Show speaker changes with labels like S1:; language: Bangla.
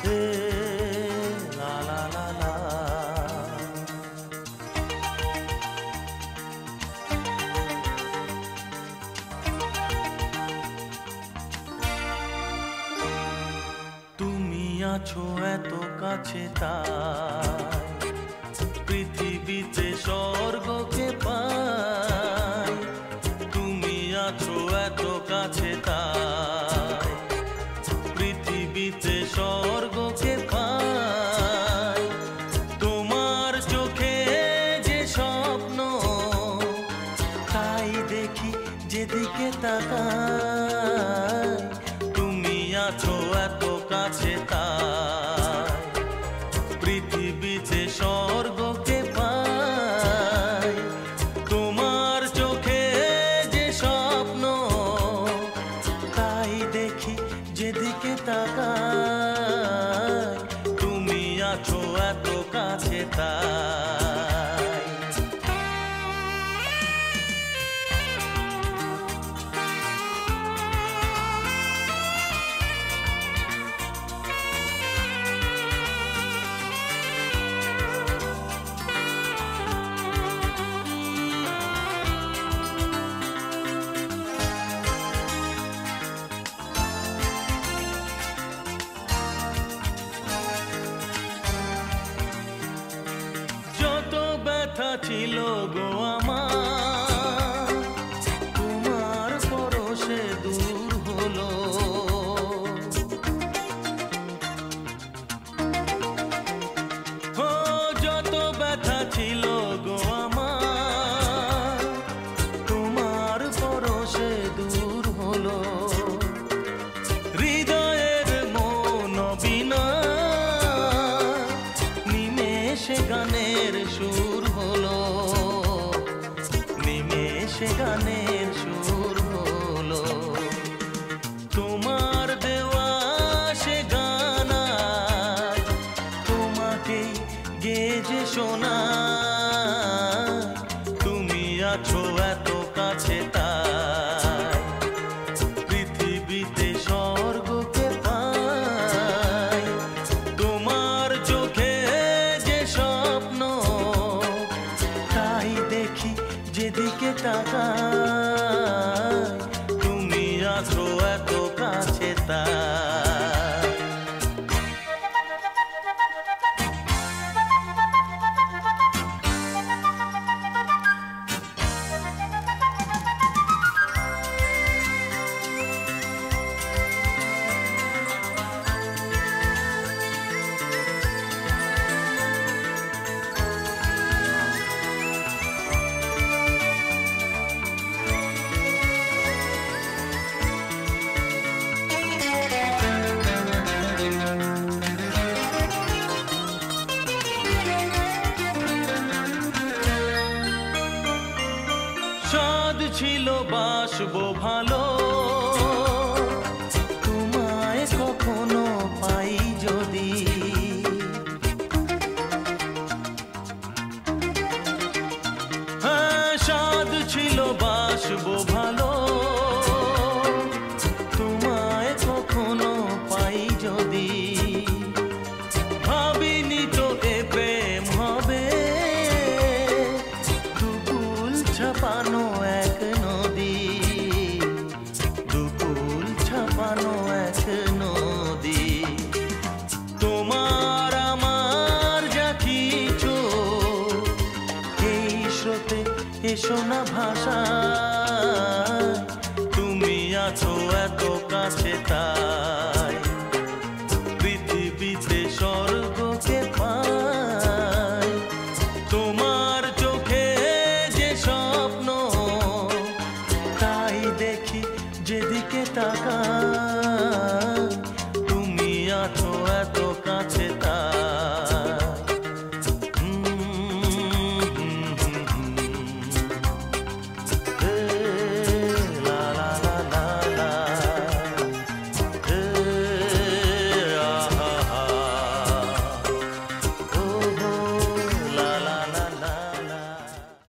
S1: হে লা লা লা লা। তুমি আছো এত কাছে তাই পৃথিবীতে স্বর্গকে পাই। তুমি আছো এত কাছে তাই পৃথিবীতে স্বর্গকে পাই। তোমার চোখে যে স্বপ্ন তাই দেখি যেদিকে তাকাই। তুমি আছো এত কাছে তাই পৃথিবীতে স্বর্গকে পাই। তোমার চোখে যে স্বপ্ন তাই দেখি যেদিকে তাকাই। তুমি আছো এত কাছে তাই। ব্যথা ছিল গো আমার তোমার পরশে দূর হলো। ও যত ব্যথা ছিল গো আমার তোমার পরশে দূর হলো। হৃদয়ের মন বিনা নিমেষে গানের সুর হলো। নিমেষে গানের সুর হলো। তোমার দেওয়া সে গানা তোমাকে গেজে শোনা। তুমি আছো এত কাছে তাই পৃথিবীতে স্বর্গকে পাই। তোমার চোখে যে স্বপ্ন তাই দেখি যেদিকে তাকাই। তুমি আছো এত কাছে তাই। সাদ ছিল বাসবো ভালো তোমায় কখনো পাই যদি। হ্যাঁ সাদ ছিল বাসবো ভালো তোমায় কখনো পাই যদি। ভাবিনি তো এ প্রেম হবে দুকুল ছাপানো এক নদী। দুকুল ছাপানো এক নদী। তোমার আমার যা কিছু এই স্রোতে এসো না ভাষা। তুমি আছো এত কাছে তাই পৃথিবীতে স্বর্গকে পাই। তোমার চোখে যে স্বপ্ন তাই দেখি যেদিকে তাকাই। তুমি আছো এত কাছে তাই।